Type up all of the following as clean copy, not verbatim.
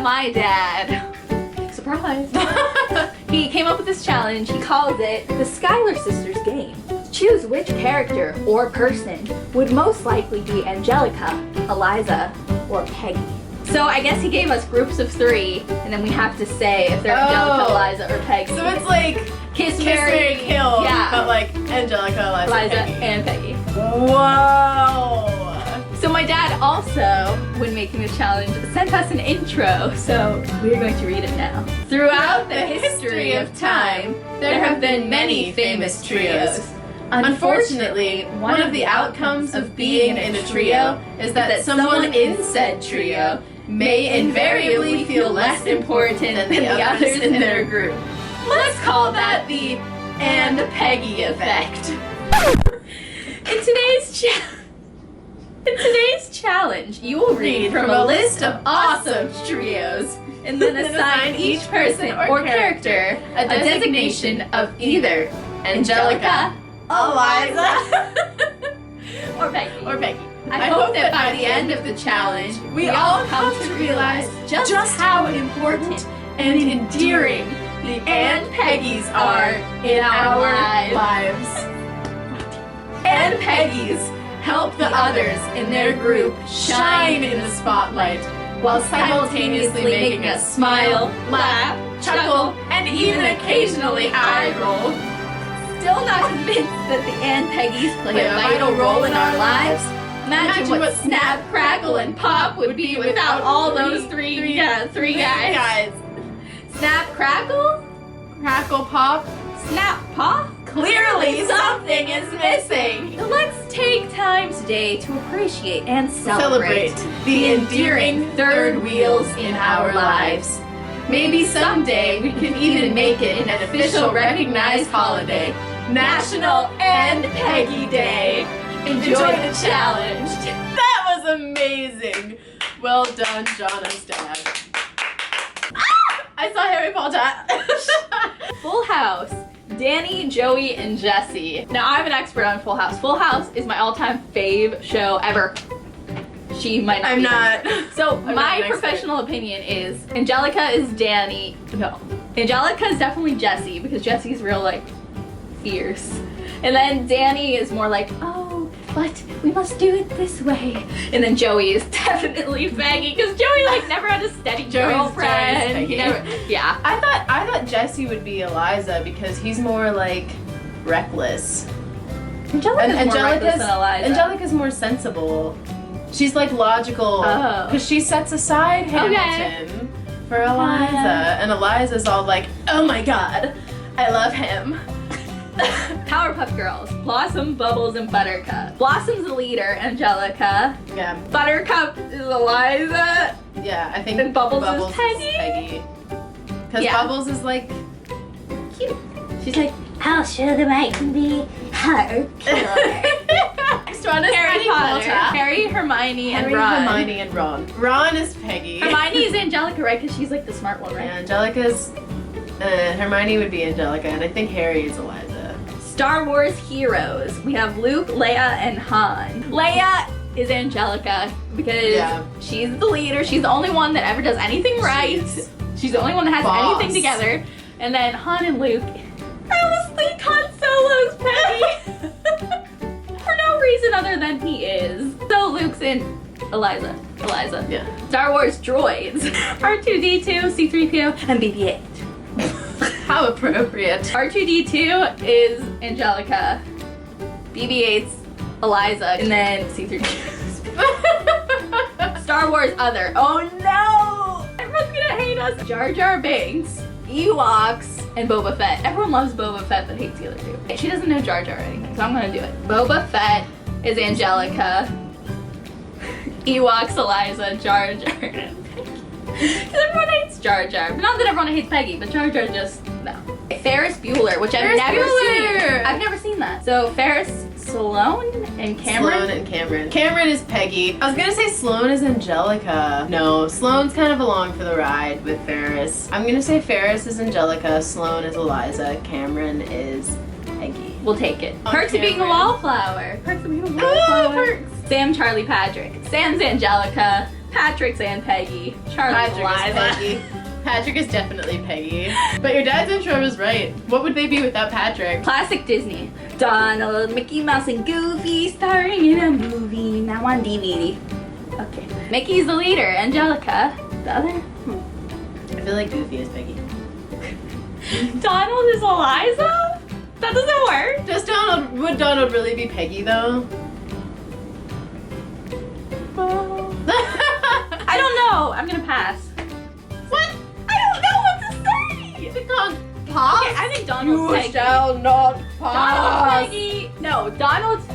my dad, surprise, he came up with this challenge. He calls it the Schuyler Sisters game. Choose which character or person would most likely be Angelica, Eliza, or Peggy. So I guess he gave us groups of 3, and then we have to say if they're Angelica, Eliza, or Peggy. So it's like Kiss, Marry, Kill, yeah. but like Angelica, Eliza, Peggy. and Peggy. Whoa! So my dad also, when making this challenge, sent us an intro, so we're going to read it now. Throughout the history of time, there have been many famous trios. Unfortunately, one of the outcomes of being in a trio is that someone in said trio may invariably feel less important than the others in their group. Let's call that the and Peggy effect. In today's challenge, you will read from a list of awesome trios and then assign each person or character a designation of either Angelica, Eliza, or Peggy. I hope that by the end of the challenge, we all come to realize just how important and endearing the and Peggy's are in our lives. And Peggy's help the others in their group shine in the spotlight while simultaneously making us smile, laugh, chuckle, and even occasionally eye roll. Still not convinced that the and Peggy's play a vital role in our lives? Imagine what Snap, Crackle, and Pop would be without all those three guys. Snap, Crackle? Crackle, Pop? Snap, Pop? Clearly something is missing! So let's take time today to appreciate and celebrate the endearing third wheels in our lives. Maybe someday we can even make it an official recognized holiday, National and Peggy Day. Enjoy the challenge. That was amazing. Well done, Jona's dad. I saw Harry Potter. Full House. Danny, Joey, and Jesse. Now I'm an expert on Full House. Full House is my all-time fave show ever. She might not I'm be. not. So I'm my not an professional opinion is Angelica is Danny. No. Angelica is definitely Jesse because Jesse's real like fierce. And then Danny is more like, oh, but we must do it this way. And then Joey is definitely Peggy because Joey like never had a steady girlfriend. Joey's He never, yeah. I thought Jesse would be Eliza because he's more like reckless. Angelica's more reckless than Eliza. Angelica's more sensible. She's like logical because she sets aside Hamilton for Eliza, and Eliza's all like, oh my god, I love him. Powerpuff Girls, Blossom, Bubbles, and Buttercup. Blossom's the leader, Angelica. Yeah. Buttercup is Eliza. Yeah, I think And Bubbles is Peggy. Because Bubbles is like cute. She's like, how sugar can be her. Next one is Harry Potter. Harry, Hermione, and Ron. Hermione, and Ron. Ron is Peggy. Hermione is Angelica, right? Because she's like the smart one, right? Yeah, Angelica's Hermione would be Angelica, and I think Harry is Eliza. Star Wars heroes. We have Luke, Leia, and Han. Leia is Angelica because she's the leader. She's the only one that ever does anything right. She's the only one that has anything together. And then Han and Luke. I almost think Han Solo's Peggy. For no reason other than he is. So Luke's in Eliza. Yeah. Star Wars droids. R2-D2, C-3PO, and BB-8. How appropriate. R2-D2 is Angelica, BB-8's Eliza, and then C-3PO. Star Wars other. Oh no! Everyone's gonna hate us. Jar Jar Binks, Ewoks, and Boba Fett. Everyone loves Boba Fett but hates the other two. She doesn't know Jar Jar or anything, so I'm gonna do it. Boba Fett is Angelica, Ewoks, Eliza, Jar Jar, and Peggy. Because everyone hates Jar Jar. Not that everyone hates Peggy, but Jar Jar just, no. Ferris Bueller, which I've never seen. I've never seen that. So Ferris, Sloane, and Cameron. Sloane and Cameron. Cameron is Peggy. I was gonna say Sloane is Angelica. No, Sloane's kind of along for the ride with Ferris. I'm gonna say Ferris is Angelica, Sloane is Eliza, Cameron is Peggy. We'll take it. Perks of being a wallflower. Perks of being a wallflower. Sam, Charlie, Patrick. Sam's Angelica. Patrick's Aunt Peggy. Charlie's Patrick is Eliza. Peggy. Patrick is definitely Peggy. But your dad's intro was right. What would they be without Patrick? Classic Disney. Donald, Mickey Mouse, and Goofy starring in a movie. Now on DVD. Okay. Mickey's the leader. Angelica. The other? I feel like Goofy is Peggy. Donald is Eliza? That doesn't work. Would Donald really be Peggy though? I don't know. I'm gonna pass. What? I don't know what to say. Pause? Okay, I think Donald's Peggy. shall not Donald's Peggy. No, Donald's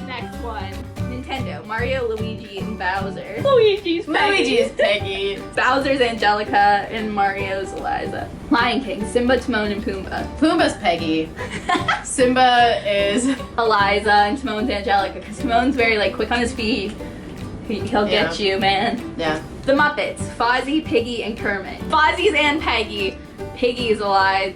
next one. Nintendo, Mario, Luigi, and Bowser. Luigi is Peggy. Bowser's Angelica and Mario's Eliza. Lion King, Simba, Timon, and Pumbaa. Pumbaa's Peggy. Simba is... Eliza and Timon's Angelica, because Timon's very like quick on his feet. He'll get you, man. Yeah. The Muppets, Fozzie, Piggy, and Kermit. Fozzie's Aunt Peggy. Piggy's Eliza.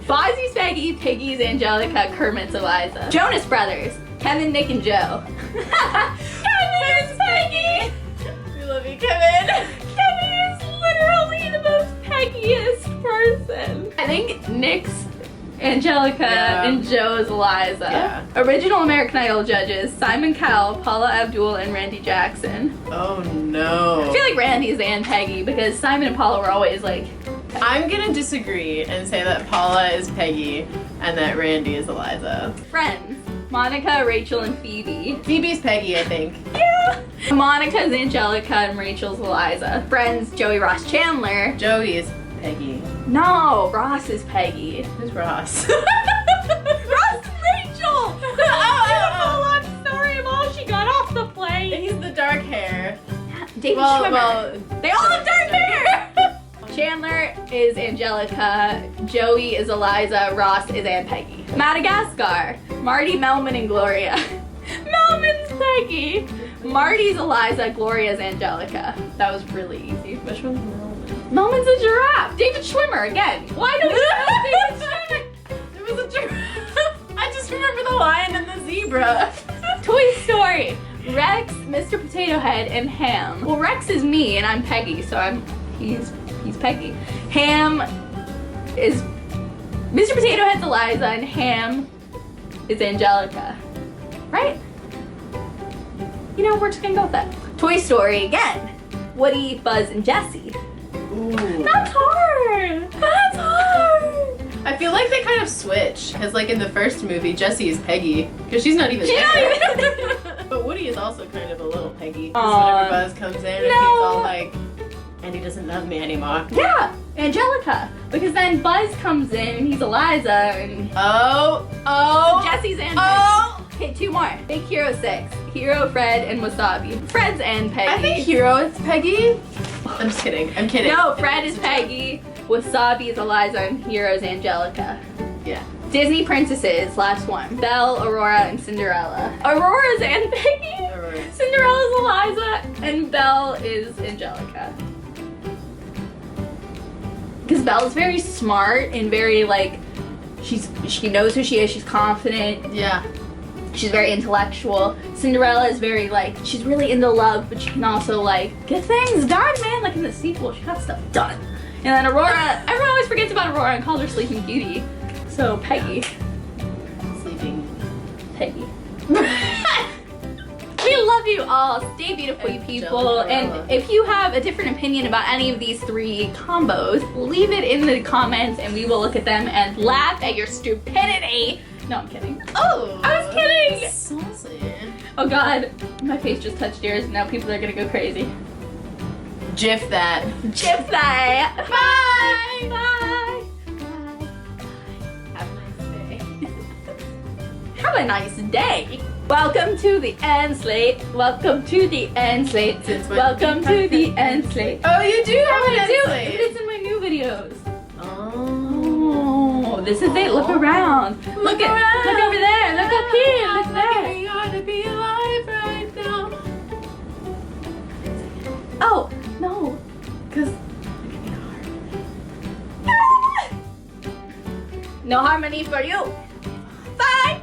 Fozzie's Peggy, Piggy's Angelica, Kermit's Eliza. Jonas Brothers, Kevin, Nick, and Joe. Kevin's Peggy! We love you, Kevin. Kevin is literally the most Peggiest person. I think Nick's Angelica and Joe's Eliza. Yeah. Original American Idol judges, Simon Cowell, Paula Abdul, and Randy Jackson. Oh no. I feel like Randy's Aunt Peggy because Simon and Paula were always like... I'm gonna disagree and say that Paula is Peggy and that Randy is Eliza. Friends, Monica, Rachel, and Phoebe. Phoebe's Peggy, I think. Yeah. Monica's Angelica and Rachel's Eliza. Friends, Joey, Ross, Chandler. Joey is Peggy. No, Ross is Peggy. Who's Ross? Ross is Rachel! Beautiful love story of all she got off the plane. He's the dark hair. David Schwimmer. They all have dark hair! Chandler is Angelica, Joey is Eliza, Ross is Aunt Peggy. Madagascar, Marty, Melman, and Gloria. Melman's Peggy. Marty's Eliza, Gloria's Angelica. That was really easy. Which one's Melman? Melman's a giraffe. David Schwimmer again. Why don't you know David Schwimmer? It was a giraffe. I just remember the lion and the zebra. Toy Story, Rex, Mr. Potato Head, and Ham. Well, Rex is me and I'm Peggy, so he's Peggy. Ham is Mr. Potato Head's Eliza and Ham is Angelica. Right? You know, we're just gonna go with that. Toy Story again. Woody, Buzz, and Jessie. Ooh. That's hard. That's hard. I feel like they kind of switch. Because like in the first movie, Jessie is Peggy. Because she's not even there. But Woody is also kind of a little Peggy. Because whenever Buzz comes in and he's all like, and he doesn't love me anymore. Yeah, Angelica. Because then Buzz comes in and he's Eliza and Jessie's and Okay, two more. Big Hero 6. Hero, Fred, and Wasabi. Fred's and Peggy. I think Hero is Peggy. I'm just kidding. I'm kidding. No, Fred is Peggy. Wasabi is Eliza and Hero is Angelica. Yeah. Disney princesses, last one. Belle, Aurora, and Cinderella. Aurora's and Peggy. Cinderella's Eliza and Belle is Angelica. Because Belle's very smart and very like, she knows who she is, she's confident. Yeah. She's very intellectual. Cinderella is very like, she's really into love, but she can also like get things done, man. Like in the sequel, she got stuff done. And then Aurora, everyone always forgets about Aurora and calls her Sleeping Beauty. So Peggy. Sleeping Peggy. We love you all. Stay beautiful, you people. And if you have a different opinion about any of these three combos, leave it in the comments and we will look at them and laugh at your stupidity. No, I'm kidding. Oh! I was kidding! Saucy. Oh god, my face just touched yours and now people are gonna go crazy. Jif that. Jif that! Bye! Bye! Bye! Have a nice day. Have a nice day. Welcome to the end slate. Welcome to the end slate. Welcome to the end slate. Oh, you do have an end But slate. it's in my new videos. Oh. This is it. Look around. Look around. Look over there. Look up here. Look there. We ought to be alive right now. Oh, no. Because no harmony for you. Bye.